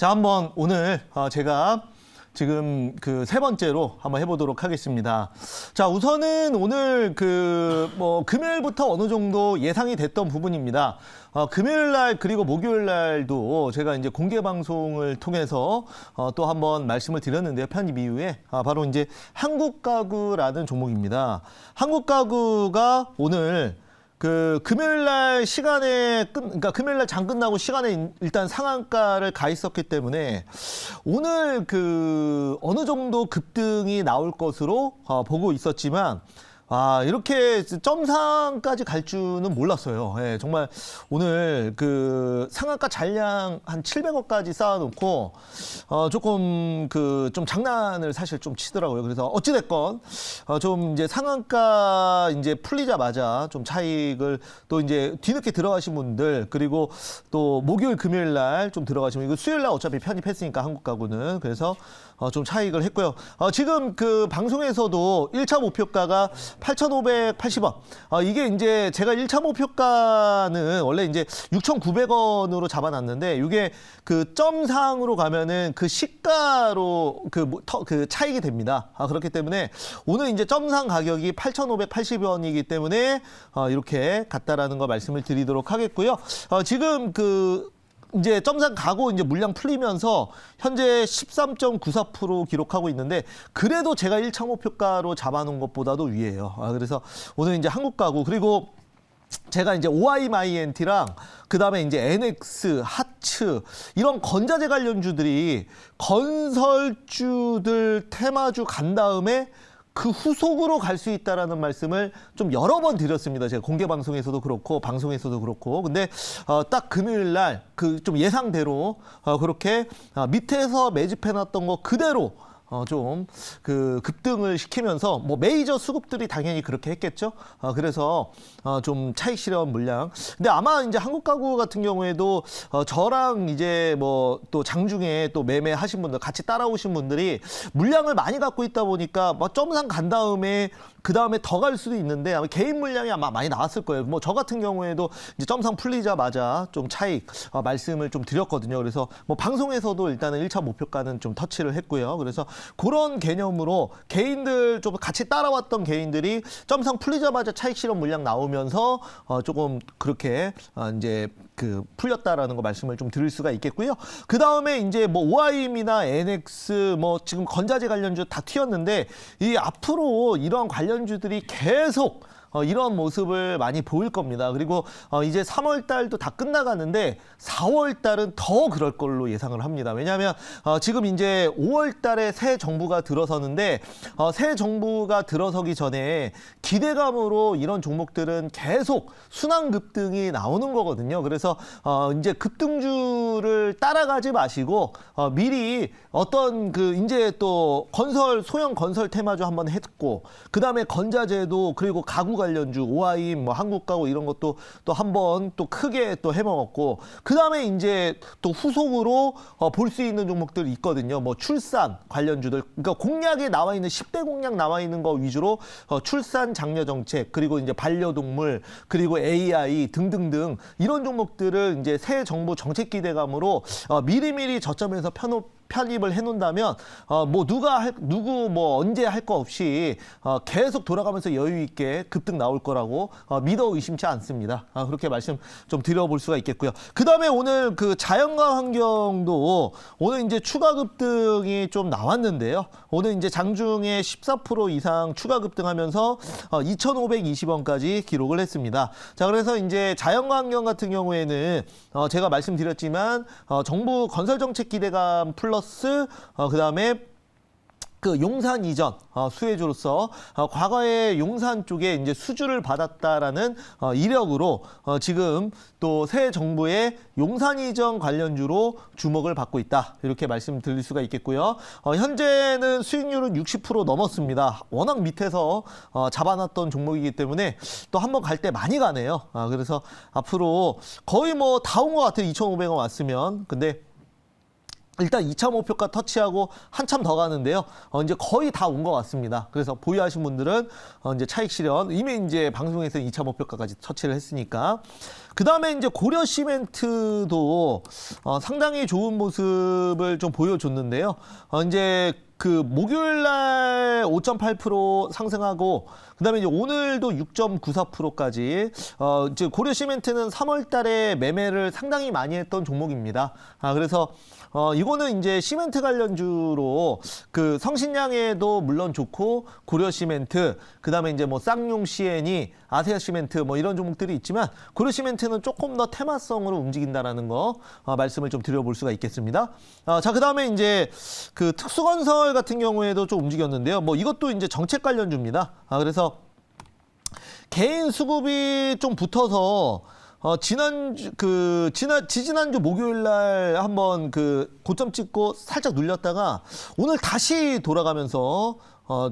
자, 한번 오늘 제가 지금 그 세 번째로 한번 해보도록 하겠습니다. 자, 우선은 오늘 금요일부터 어느 정도 예상이 됐던 부분입니다. 금요일 날 그리고 목요일 날도 제가 이제 공개 방송을 통해서 또 한번 말씀을 드렸는데요. 편입 이후에 바로 이제 한국가구라는 종목입니다. 한국가구가 오늘 금요일 날 시간에 그러니까 금요일 날 장 끝나고 시간에 일단 상한가를 가 있었기 때문에 오늘 어느 정도 급등이 나올 것으로 보고 있었지만 이렇게 점상까지 갈 줄은 몰랐어요. 예, 정말 오늘 상한가 잔량 한 700억까지 쌓아놓고 조금 좀 장난을 사실 좀 치더라고요. 그래서 어찌됐건 좀 이제 상한가 이제 풀리자마자 좀 차익을 또 이제 뒤늦게 들어가신 분들, 그리고 또 목요일 금요일 날 좀 들어가시면, 이거 수요일 날 어차피 편입했으니까 한국가구는, 그래서 좀 차익을 했고요. 지금 방송에서도 1차 목표가가 8,580원. 이게 이제 제가 1차 목표가는 원래 이제 6,900원으로 잡아놨는데, 이게 점상으로 가면은 시가로 차익이 됩니다. 그렇기 때문에 오늘 이제 점상 가격이 8,580원이기 때문에 이렇게 갔다라는 거 말씀을 드리도록 하겠고요. 지금 이제 점상 가고 이제 물량 풀리면서 현재 13.94% 기록하고 있는데, 그래도 제가 1차 목표가로 잡아놓은 것보다도 위에요. 그래서 오늘 이제 한국가구, 그리고 제가 이제 OI마이엔티랑 그다음에 이제 NX, 하츠, 이런 건자재 관련주들이 건설주들 테마주 간 다음에 그 후속으로 갈 수 있다라는 말씀을 좀 여러 번 드렸습니다. 제가 공개 방송에서도 그렇고 방송에서도 그렇고. 근데 딱 금요일 날 좀 예상대로 그렇게 밑에서 매집해놨던 거 그대로 좀 급등을 시키면서, 뭐 메이저 수급들이 당연히 그렇게 했겠죠. 그래서 좀 차익 실현 물량. 근데 아마 이제 한국가구 같은 경우에도 저랑 이제 뭐 또 장중에 또 매매하신 분들, 같이 따라오신 분들이 물량을 많이 갖고 있다 보니까 뭐 점상 간 다음에 그 다음에 더 갈 수도 있는데, 아마 개인 물량이 아마 많이 나왔을 거예요. 뭐 저 같은 경우에도 이제 점상 풀리자마자 좀 차익 말씀을 좀 드렸거든요. 그래서 뭐 방송에서도 일단은 1차 목표가는 좀 터치를 했고요. 그래서 그런 개념으로 개인들 좀 같이 따라왔던 개인들이 점상 풀리자마자 차익 실현 물량 나오면서 조금 그렇게 이제 풀렸다라는 거 말씀을 좀 드릴 수가 있겠고요. 그 다음에 이제 뭐 OIM이나 NX, 뭐 지금 건자재 관련주 다 튀었는데, 이 앞으로 이러한 관련주들이 계속 이런 모습을 많이 보일 겁니다. 그리고 이제 3월 달도 다 끝나가는데 4월 달은 더 그럴 걸로 예상을 합니다. 왜냐하면 지금 이제 5월 달에 새 정부가 들어서는데, 새 정부가 들어서기 전에 기대감으로 이런 종목들은 계속 순환 급등이 나오는 거거든요. 그래서 이제 급등주를 따라가지 마시고 미리 어떤 이제 또 소형 건설 테마주 한번 했고, 그 다음에 건자재도, 그리고 가구 관련주, OIM, 뭐 한국가구 이런 것도 또 한번 또 크게 또 해먹었고, 그 다음에 이제 또 후속으로 볼 수 있는 종목들이 있거든요. 뭐 출산 관련주들, 그러니까 공약에 나와 있는 10대 공약 나와 있는 거 위주로 출산 장려 정책, 그리고 이제 반려동물, 그리고 AI 등등등 이런 종목들을 이제 새 정부 정책 기대감으로 미리미리 저점에서 편입을 해놓는다면 누구 뭐 언제 할 거 없이 계속 돌아가면서 여유 있게 급등 나올 거라고 믿어 의심치 않습니다. 그렇게 말씀 좀 드려볼 수가 있겠고요. 그 다음에 오늘 자연광 환경도 오늘 이제 추가 급등이 좀 나왔는데요. 오늘 이제 장중에 14% 이상 추가 급등하면서 2,520원까지 기록을 했습니다. 자, 그래서 이제 자연광 환경 같은 경우에는 제가 말씀드렸지만 정부 건설 정책 기대감 플러스 그다음에 용산 이전 수혜주로서 과거에 용산 쪽에 이제 수주를 받았다라는 이력으로 지금 또 새 정부의 용산 이전 관련주로 주목을 받고 있다, 이렇게 말씀드릴 수가 있겠고요. 현재는 수익률은 60% 넘었습니다. 워낙 밑에서 잡아놨던 종목이기 때문에 또 한번 갈 때 많이 가네요. 그래서 앞으로 거의 뭐 다 온 것 같아요. 2,500원 왔으면. 근데 일단 2차 목표가 터치하고 한참 더 가는데요. 이제 거의 다 온 것 같습니다. 그래서 보유하신 분들은 이제 차익 실현 이미 이제 방송에서 2차 목표가까지 터치를 했으니까. 그 다음에 이제 고려 시멘트도 상당히 좋은 모습을 좀 보여줬는데요. 이제 그 목요일 날 5.8% 상승하고 그다음에 이제 오늘도 6.94%까지 이제 고려 시멘트는 3월 달에 매매를 상당히 많이 했던 종목입니다. 그래서 이거는 이제 시멘트 관련주로 그 성신양에도 물론 좋고 고려 시멘트 그다음에 이제 뭐 쌍용 CN이 아세아 시멘트 뭐 이런 종목들이 있지만 고려 시멘트는 조금 더 테마성으로 움직인다라는 거 말씀을 좀 드려볼 수가 있겠습니다. 자, 그다음에 이제 그 특수건설 같은 경우에도 좀 움직였는데요. 뭐 이것도 이제 정책 관련주입니다. 그래서 개인 수급이 좀 붙어서 지지난주 목요일 날 한번 그 고점 찍고 살짝 눌렸다가 오늘 다시 돌아가면서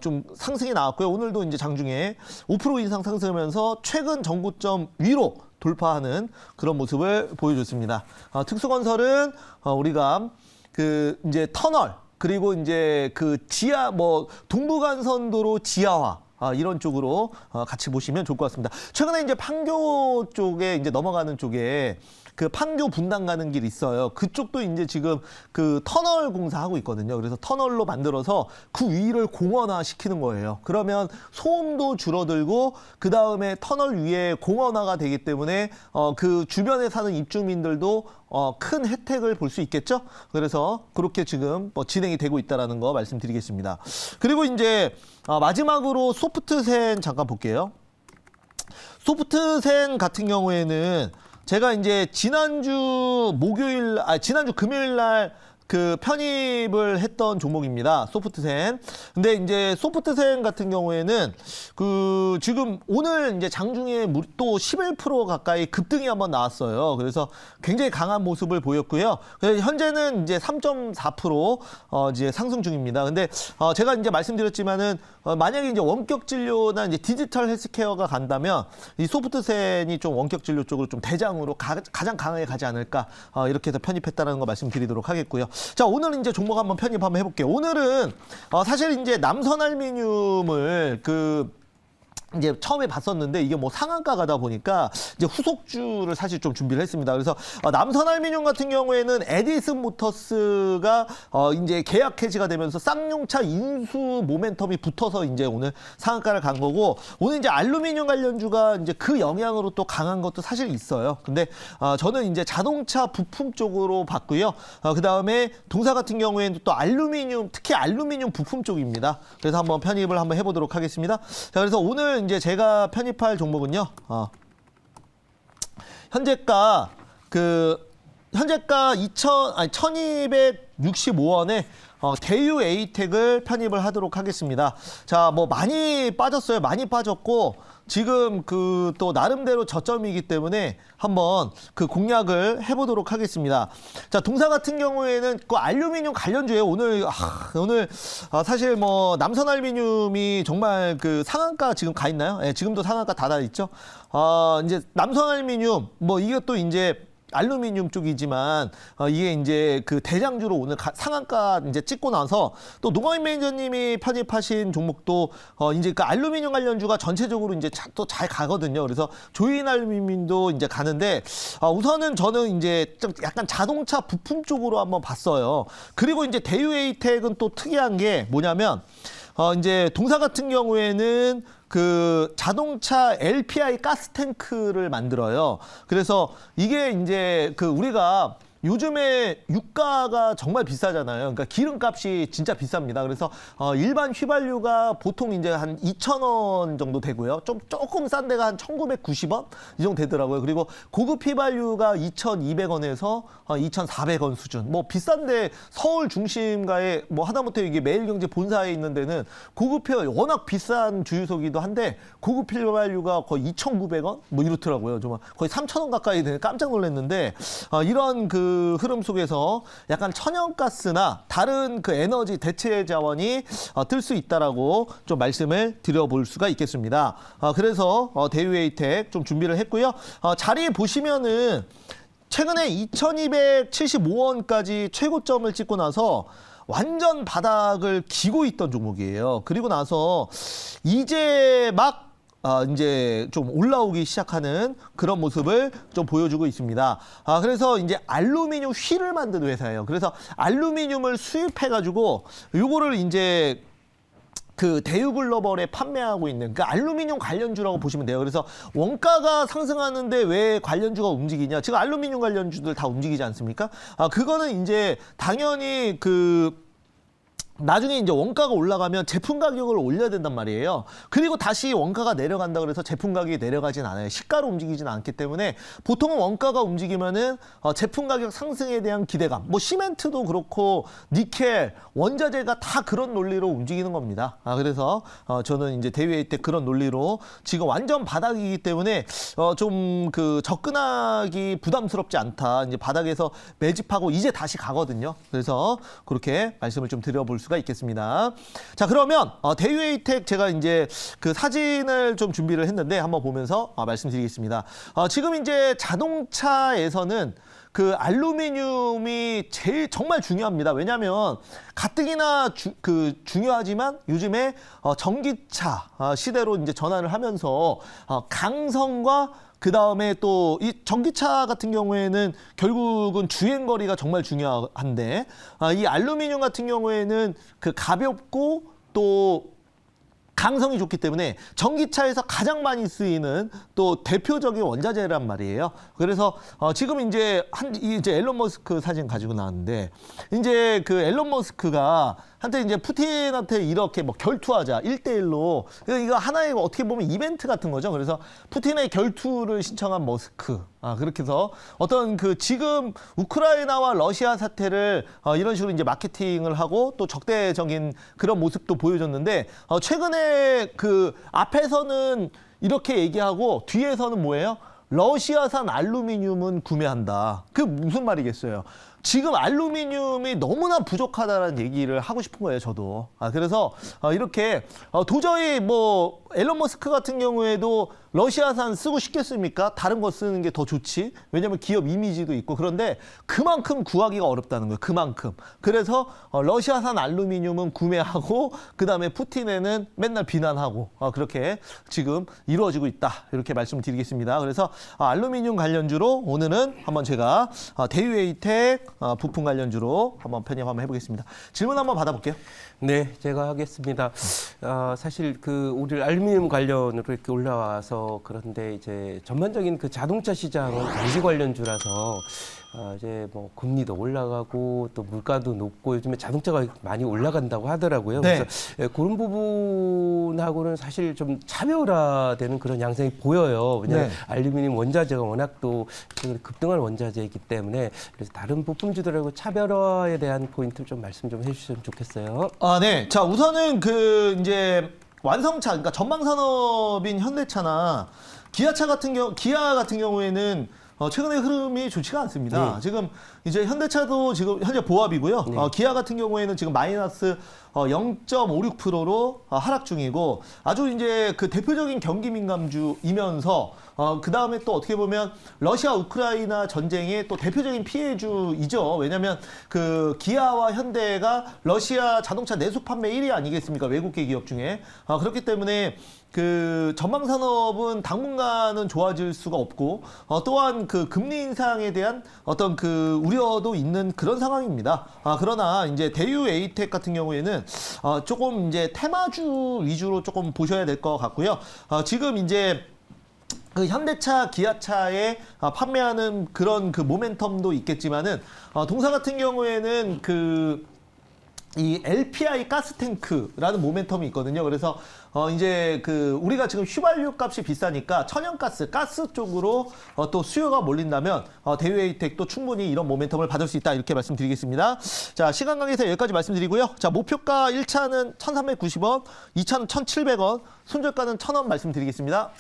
좀 상승이 나왔고요. 오늘도 이제 장중에 5% 이상 상승하면서 최근 전고점 위로 돌파하는 그런 모습을 보여줬습니다. 특수건설은 우리가 그 이제 터널 그리고 이제 그 지하 뭐 동부간선도로 지하화 이런 쪽으로 같이 보시면 좋을 것 같습니다. 최근에 이제 판교 쪽에 이제 넘어가는 쪽에 그 판교 분당 가는 길 있어요. 그쪽도 이제 지금 그 터널 공사하고 있거든요. 그래서 터널로 만들어서 그 위를 공원화 시키는 거예요. 그러면 소음도 줄어들고 그 다음에 터널 위에 공원화가 되기 때문에 그 주변에 사는 입주민들도 큰 혜택을 볼 수 있겠죠. 그래서 그렇게 지금 뭐 진행이 되고 있다라는 거 말씀드리겠습니다. 그리고 이제 마지막으로 소프트센 잠깐 볼게요. 소프트센 같은 경우에는 제가 이제 지난주 금요일 날 그 편입을 했던 종목입니다. 소프트센. 근데 이제 소프트센 같은 경우에는 그 지금 오늘 이제 장중에 또 11% 가까이 급등이 한번 나왔어요. 그래서 굉장히 강한 모습을 보였고요. 현재는 이제 3.4% 이제 상승 중입니다. 근데 제가 이제 말씀드렸지만은 만약에 이제 원격 진료나 이제 디지털 헬스케어가 간다면 이 소프트센이 좀 원격 진료 쪽으로 좀 대장으로 가장 강하게 가지 않을까 이렇게 해서 편입했다는 거 말씀드리도록 하겠고요. 자, 오늘은 이제 종목 한번 편입 한번 해볼게요. 오늘은 사실 이제 남선알미늄을 이제 처음에 봤었는데 이게 뭐 상한가 가다 보니까 이제 후속주를 사실 좀 준비를 했습니다. 그래서 남선알미늄 같은 경우에는 에디슨 모터스가 이제 계약 해지가 되면서 쌍용차 인수 모멘텀이 붙어서 이제 오늘 상한가를 간 거고 오늘 이제 알루미늄 관련주가 이제 그 영향으로 또 강한 것도 사실 있어요. 근데 저는 이제 자동차 부품 쪽으로 봤고요. 그 다음에 동사 같은 경우에는 또 알루미늄 특히 알루미늄 부품 쪽입니다. 그래서 한번 편입을 한번 해보도록 하겠습니다. 자, 그래서 오늘 이제 제가 편입할 종목은요. 현재가 1265원에 대유 에이텍을 편입을 하도록 하겠습니다. 자, 뭐 많이 빠졌어요. 많이 빠졌고 지금 그 또 나름대로 저점이기 때문에 한번 그 공략을 해보도록 하겠습니다. 자, 동사 같은 경우에는 그 알루미늄 관련주예요. 오늘 사실 뭐 남선알미늄이 정말 그 상한가 지금 가 있나요? 예, 지금도 상한가 닫아 있죠. 이제 남선알미늄 뭐 이게 또 이제 알루미늄 쪽이지만 이게 이제 그 대장주로 오늘 상한가 이제 찍고 나서 또 노광인 매니저님이 편입하신 종목도 이제 그 알루미늄 관련주가 전체적으로 이제 또 잘 가거든요. 그래서 조인 알루미늄도 이제 가는데 우선은 저는 이제 좀 약간 자동차 부품 쪽으로 한번 봤어요. 그리고 이제 대유 에이텍은 또 특이한 게 뭐냐면 이제 동사 같은 경우에는 그 자동차 LPI 가스 탱크를 만들어요. 그래서 이게 이제 그 우리가 요즘에 유가가 정말 비싸잖아요. 그러니까 기름값이 진짜 비쌉니다. 그래서 일반 휘발유가 보통 이제 한 2,000원 정도 되고요. 조금 싼 데가 한 1,990원 이 정도 되더라고요. 그리고 고급 휘발유가 2,200원에서 2,400원 수준. 뭐 비싼데 서울 중심가에 뭐 하다못해 이게 매일경제 본사에 있는 데는 고급 휘발유 워낙 비싼 주유소기도 한데 고급 휘발유가 거의 2,900원 뭐 이렇더라고요. 정말 거의 3,000원 가까이 되는 깜짝 놀랐는데 이런 그 흐름 속에서 약간 천연가스나 다른 그 에너지 대체 자원이 뜰 수 있다라고 좀 말씀을 드려볼 수가 있겠습니다. 그래서 대유 에이텍 좀 준비를 했고요. 자리 보시면은 최근에 2,275원까지 최고점을 찍고 나서 완전 바닥을 기고 있던 종목이에요. 그리고 나서 이제 막 이제 좀 올라오기 시작하는 그런 모습을 좀 보여주고 있습니다. 그래서 이제 알루미늄 휠을 만드는 회사예요. 그래서 알루미늄을 수입해가지고 요거를 이제 그 대유글로벌에 판매하고 있는 그 알루미늄 관련주라고 보시면 돼요. 그래서 원가가 상승하는데 왜 관련주가 움직이냐? 지금 알루미늄 관련주들 다 움직이지 않습니까? 그거는 이제 당연히 나중에 이제 원가가 올라가면 제품 가격을 올려야 된단 말이에요. 그리고 다시 원가가 내려간다 그래서 제품 가격이 내려가진 않아요. 시가로 움직이진 않기 때문에 보통은 원가가 움직이면은 제품 가격 상승에 대한 기대감. 뭐 시멘트도 그렇고 니켈, 원자재가 다 그런 논리로 움직이는 겁니다. 그래서 저는 이제 대회의 때 그런 논리로 지금 완전 바닥이기 때문에 좀 그 접근하기 부담스럽지 않다. 이제 바닥에서 매집하고 이제 다시 가거든요. 그래서 그렇게 말씀을 좀 드려볼 수가 있겠습니다. 자, 그러면 대유에이텍 제가 이제 그 사진을 좀 준비를 했는데 한번 보면서 말씀드리겠습니다. 지금 이제 자동차에서는 그 알루미늄이 제일 정말 중요합니다. 왜냐하면 가뜩이나 중요하지만 요즘에 전기차 시대로 이제 전환을 하면서 강성과 그 다음에 또 이 전기차 같은 경우에는 결국은 주행거리가 정말 중요한데 이 알루미늄 같은 경우에는 그 가볍고 또 강성이 좋기 때문에 전기차에서 가장 많이 쓰이는 또 대표적인 원자재란 말이에요. 그래서 지금 이제 이제 앨런 머스크 사진 가지고 나왔는데 이제 그 앨런 머스크가 한때 이제 푸틴한테 이렇게 뭐 결투하자 1대1로 이거 하나의 어떻게 보면 이벤트 같은 거죠. 그래서 푸틴의 결투를 신청한 머스크. 그렇게 해서 어떤 그 지금 우크라이나와 러시아 사태를 이런 식으로 이제 마케팅을 하고 또 적대적인 그런 모습도 보여줬는데 최근에 그 앞에서는 이렇게 얘기하고 뒤에서는 뭐예요? 러시아산 알루미늄은 구매한다. 그게 무슨 말이겠어요? 지금 알루미늄이 너무나 부족하다는 얘기를 하고 싶은 거예요, 저도. 그래서 이렇게 도저히 뭐 앨런 머스크 같은 경우에도 러시아산 쓰고 싶겠습니까? 다른 거 쓰는 게 더 좋지. 왜냐면 기업 이미지도 있고. 그런데 그만큼 구하기가 어렵다는 거예요. 그만큼. 그래서 러시아산 알루미늄은 구매하고 그다음에 푸틴에는 맨날 비난하고 그렇게 지금 이루어지고 있다. 이렇게 말씀드리겠습니다. 그래서 알루미늄 관련주로 오늘은 한번 제가 대유에이텍 부품 관련주로 한번 편입 한번 해보겠습니다. 질문 한번 받아볼게요. 네, 제가 하겠습니다. 사실 그 우리 알루미늄 관련으로 이렇게 올라와서 그런데 이제 전반적인 그 자동차 시장은 경기 관련주라서 이제 뭐 금리도 올라가고 또 물가도 높고 요즘에 자동차가 많이 올라간다고 하더라고요. 네. 그래서 그런 부분하고는 사실 좀 차별화되는 그런 양상이 보여요. 왜냐하면 네. 알루미늄 원자재가 워낙 또 최근에 급등한 원자재이기 때문에 그래서 다른 부품주들하고 차별화에 대한 포인트를 좀 말씀 좀 해주시면 좋겠어요. 네. 자, 우선은 그 이제 완성차, 그러니까 전방 산업인 현대차나 기아 같은 경우에는 최근에 흐름이 좋지가 않습니다. 지금 이제 현대차도 지금 현재 보합이고요. 기아 같은 경우에는 지금 마이너스 0.56%로 하락 중이고 아주 이제 그 대표적인 경기 민감주이면서 그 다음에 또 어떻게 보면 러시아 우크라이나 전쟁의 또 대표적인 피해주이죠. 왜냐하면 그 기아와 현대가 러시아 자동차 내수 판매 1위 아니겠습니까? 외국계 기업 중에. 그렇기 때문에 그 전방 산업은 당분간은 좋아질 수가 없고 또한 그 금리 인상에 대한 어떤 그 우려도 있는 그런 상황입니다. 그러나 이제 대유 에이텍 같은 경우에는 조금 이제 테마주 위주로 조금 보셔야 될 것 같고요. 지금 이제 그 현대차, 기아차에 판매하는 그런 그 모멘텀도 있겠지만은 동사 같은 경우에는 이 LPI 가스탱크라는 모멘텀이 있거든요. 그래서 이제 그 우리가 지금 휘발유 값이 비싸니까 천연가스, 가스 쪽으로 또 수요가 몰린다면 대유에이텍도 충분히 이런 모멘텀을 받을 수 있다. 이렇게 말씀드리겠습니다. 자, 시간 관계에서 여기까지 말씀드리고요. 자, 목표가 1차는 1,390원, 2차는 1,700원, 손절가는 1,000원 말씀드리겠습니다.